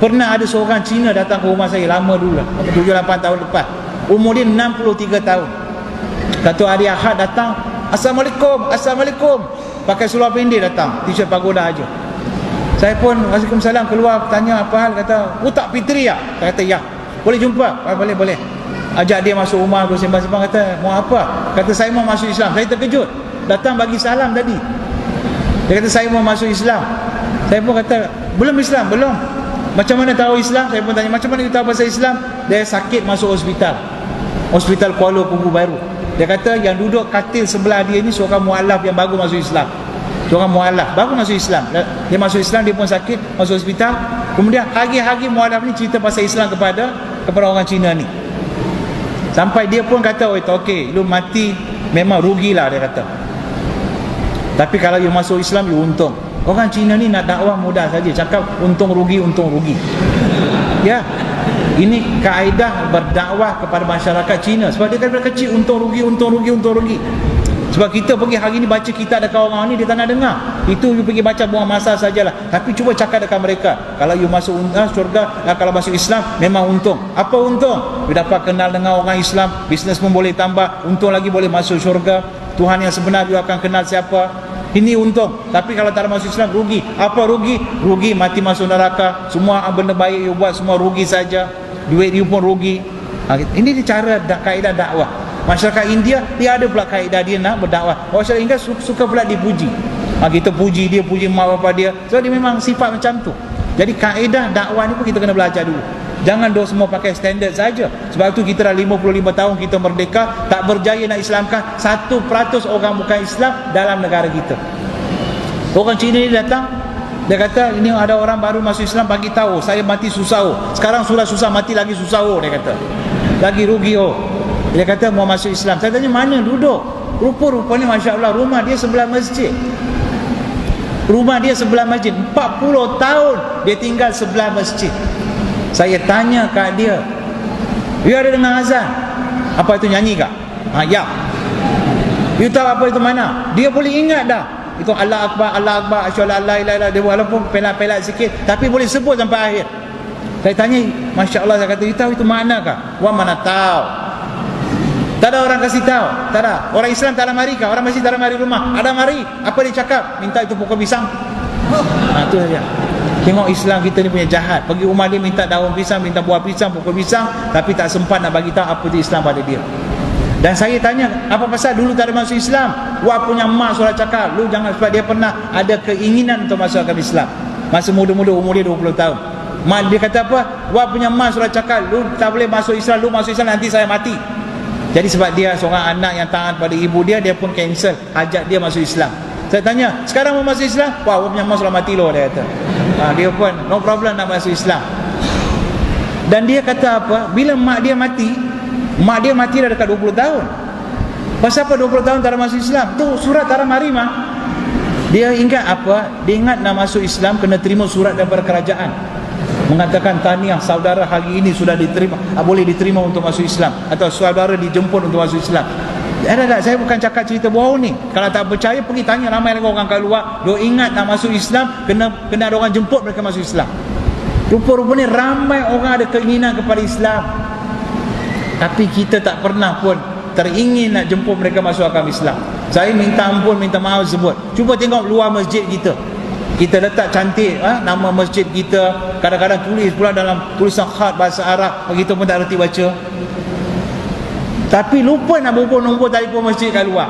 Pernah ada seorang Cina datang ke rumah saya lama dulu lah, 7-8 tahun lepas. Umur dia 63 tahun. Satu hari Ahad datang, Assalamualaikum, Assalamualaikum. Pakai seluar pendek datang, t-shirt pagoda aja. Saya pun Waalaikumsalam, keluar tanya apa hal, kata, tak Fitri ya? Saya kata ya. Boleh jumpa? Boleh. Ajak dia masuk rumah, bersembang-sembang, kata, mau apa? Kata, saya mau masuk Islam. Saya terkejut. Datang bagi salam tadi. Dia kata, saya mau masuk Islam. Saya pun kata, belum Islam? Belum. Macam mana tahu Islam? Saya pun tanya, macam mana you tahu pasal Islam? Dia sakit masuk hospital Kuala Lumpur baru. Dia kata yang duduk katil sebelah dia ni seorang mualaf yang baru masuk Islam. Seorang mualaf baru masuk Islam. Dia masuk Islam, dia pun sakit, masuk hospital. Kemudian hari-hari mualaf ni cerita pasal Islam kepada orang Cina ni. Sampai dia pun kata, okey, lu mati memang rugilah, dia kata. Tapi kalau you masuk Islam, you untung. Orang Cina ni nak dakwah mudah saja, cakap untung rugi. Ya. Ini kaedah berdakwah kepada masyarakat Cina. Sebab dia daripada kecil untung rugi. Sebab kita pergi hari ni baca kitab dekat orang ni, dia tak nak dengar. Itu you pergi baca, buang masa sajalah. Tapi cuba cakap dekat mereka, kalau you masuk syurga, kalau masuk Islam memang untung. Apa untung? You dapat kenal dengan orang Islam, bisnes pun boleh tambah, untung lagi boleh masuk syurga. Tuhan yang sebenar you akan kenal siapa. Ini untung. Tapi kalau tak ada masuk Islam, rugi. Apa rugi? Rugi mati masuk neraka. Semua benda baik you buat, semua rugi saja. Duit you pun rugi. Ini cara kaedah dakwah. Masyarakat India, dia ada pula kaedah dia nak berdakwah. Masyarakat India suka pula dipuji. Kita puji dia, puji mak bapak dia. So dia memang sifat macam tu. Jadi kaedah dakwah ni pun kita kena belajar dulu. Jangan semua pakai standard saja. Sebab tu kita dah 55 tahun kita merdeka, tak berjaya nak Islamkan 1% orang bukan Islam dalam negara kita. Orang Cina ni datang, dia kata, ini ada orang baru masuk Islam, bagi tahu saya mati susah. Sekarang sudah susah, mati lagi susah. Dia kata, lagi rugi. Dia kata mau masuk Islam. Saya tanya, mana duduk? Rupa-rupanya Masya Allah, rumah dia sebelah masjid. 40 tahun dia tinggal sebelah masjid. Saya tanya kat dia, you ada dengar azan? Apa itu, nyanyi kak? Ya. You tahu apa itu mana? Dia boleh ingat dah. Itu Allah Akbar, asyhadu an la ilaha illallah. Dia walaupun pelat-pelat sikit, tapi boleh sebut sampai akhir. Saya tanya, Masya Allah, saya kata, you tahu itu mana kak? Wah, mana tahu. Tak ada orang kasih tahu. Tak ada. Orang Islam tak ada mari kah? Orang masjid tak ada mari rumah. Ada mari. Apa dia cakap? Minta itu pokok pisang. Itu saja. Tengok Islam kita ni punya jahat. Pergi rumah dia minta daun pisang, minta buah pisang, pokok pisang, tapi tak sempat nak bagi tahu apa itu Islam pada dia. Dan saya tanya, apa pasal dulu tak ada masuk Islam? Wah, punya mak sudah cakap, lu jangan, sebab dia pernah ada keinginan untuk masuk agama Islam. Masa muda-muda, umur dia 20 tahun. Mak dia kata apa? Wah, punya mak sudah cakap, lu tak boleh masuk Islam, lu masuk Islam nanti saya mati. Jadi sebab dia seorang anak yang taat pada ibu dia pun cancel hajat dia masuk Islam. Saya tanya, sekarang mau masuk Islam? Wah, punya mak sudah mati loh, dia kata. Dia pun no problem nak masuk Islam. Dan dia kata apa? Bila mak dia mati dah dekat 20 tahun. Pasal apa 20 tahun tak ada masuk Islam? Tu surat tak ada mari mah. Dia ingat apa? Dia ingat nak masuk Islam kena terima surat daripada kerajaan, mengatakan tahniah saudara hari ini sudah diterima, boleh diterima untuk masuk Islam, atau saudara dijemput untuk masuk Islam. Tak, saya bukan cakap cerita bohong ni. Kalau tak percaya, pergi tanya ramai lagi orang kat luar. Dia ingat nak masuk Islam, kena ada orang jemput mereka masuk Islam. Rupa-rupanya ramai orang ada keinginan kepada Islam, tapi kita tak pernah pun teringin nak jemput mereka masuk agama Islam. Saya minta ampun, minta maaf sebut. Cuba tengok luar masjid kita. Kita letak cantik nama masjid kita. Kadang-kadang tulis pula dalam tulisan khat bahasa Arab, kita pun tak reti baca. Tapi lupa nak bubuh nombor telefon masjid kat luar.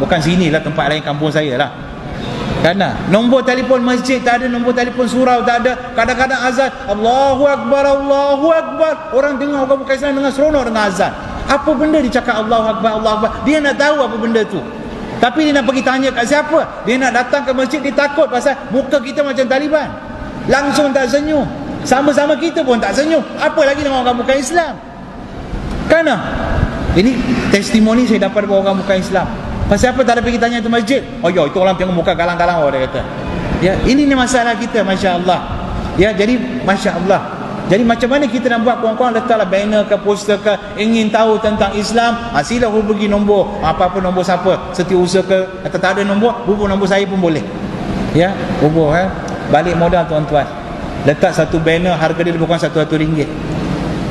Bukan sini lah, tempat lain, kampung saya lah. Kerana nombor telefon masjid tak ada, nombor telefon surau tak ada. Kadang-kadang azan Allahu Akbar, Allahu Akbar. Orang dengar, orang bukan Islam dengar seronok dengan azan. Apa benda dia cakap Allahu Akbar, Allahu Akbar? Dia nak tahu apa benda tu. Tapi dia nak pergi tanya kat siapa? Dia nak datang ke masjid, dia takut pasal muka kita macam Taliban. Langsung tak senyum. Sama-sama kita pun tak senyum. Apa lagi dengan orang bukan Islam? Kerana ini testimoni saya dapat dari orang bukan Islam. Pasal apa tak ada pergi tanya tu masjid? Oh ya, itu orang tengok muka galang-galang, dia kata. Ya, ini ni masalah kita, Masya Allah. Ya, jadi Masya Allah. Jadi macam mana kita nak buat? Kawan-kawan letaklah banner ke, poster ke, ingin tahu tentang Islam, sila hubungi nombor, apa-apa nombor siapa, Setiausaha ke, atau tak ada nombor, hubung nombor saya pun boleh. Ya, hubung balik modal tuan-tuan. letak satu banner, harga dia lebih kurang RM100.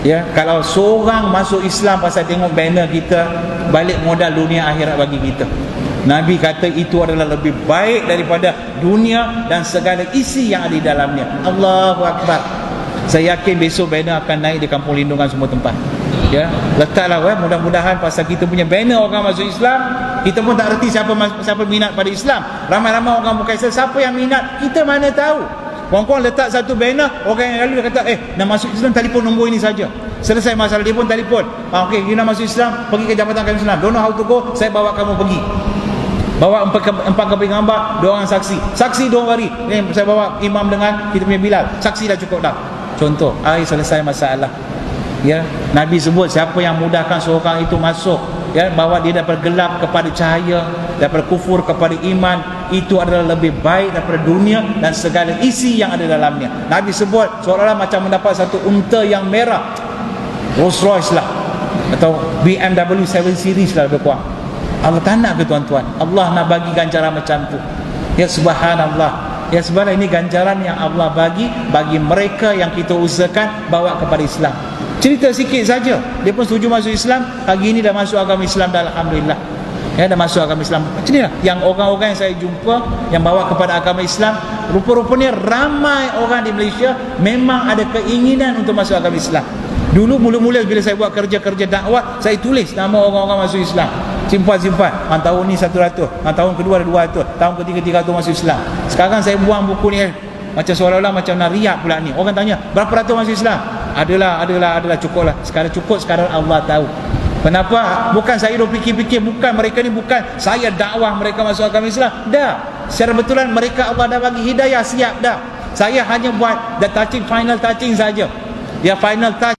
Ya, kalau seorang masuk Islam pasal tengok banner kita, balik modal dunia akhirat bagi kita. Nabi kata itu adalah lebih baik daripada dunia dan segala isi yang ada di dalamnya. Allahu Akbar. Saya yakin besok banner akan naik di kampung lindungan semua tempat. Ya, letaklah mudah-mudahan pasal kita punya banner orang masuk Islam, kita pun tak erti siapa minat pada Islam. Ramai-ramai orang bukan Islam, siapa yang minat kita mana tahu. Kawan-kawan letak satu banner, orang yang lalu dia kata, nak masuk Islam telefon nombor ini saja. Selesai masalah dia pun telefon. Okey, you nak masuk Islam, pergi ke Jabatan Kamis Islam. Don't know how to go, saya bawa kamu pergi. Bawa empat kambing gambar, 2 orang saksi. Saksi 2 hari. Ni saya bawa imam dengan kita punya Bilal. Saksi dah cukup dah. Contoh, selesai masalah. Ya, Nabi sebut siapa yang mudahkan seorang itu masuk, ya, bawa dia daripada gelap kepada cahaya, daripada kufur kepada iman, itu adalah lebih baik daripada dunia dan segala isi yang ada dalamnya. Nabi sebut seolah-olah macam mendapat satu unta yang merah, Rolls Royce lah, atau BMW 7 Series lah lebih kurang. Allah tak nak ke tuan-tuan? Allah nak bagi ganjaran macam tu. Ya subhanallah. Ya subhanallah, ini ganjaran yang Allah bagi mereka yang kita usahakan bawa kepada Islam. Cerita sikit saja, dia pun setuju masuk Islam. Hari ini dah masuk agama Islam dah, alhamdulillah. Ya, dah masuk agama Islam. Macam inilah yang orang-orang yang saya jumpa yang bawa kepada agama Islam, rupa-rupanya ramai orang di Malaysia memang ada keinginan untuk masuk agama Islam. Dulu mula-mula bila saya buat kerja-kerja dakwah, saya tulis nama orang-orang masuk Islam. Simpan-simpan. Tahun ni 100, tahun kedua ada 200, tahun ketiga 300 masuk Islam. Sekarang saya buang buku ni macam seolah-olah macam nak riak pula ni. Orang tanya, berapa ratus masuk Islam? Adalah cukuplah. Sekarang cukup, sekarang Allah tahu. Kenapa? Bukan saya duk fikir-fikir, bukan mereka ni, bukan saya dakwah mereka masuk agama Islam. Dah. Secara betulan mereka Allah dah bagi hidayah, siap dah. Saya hanya buat the touching, final touching saja. Ya, final touch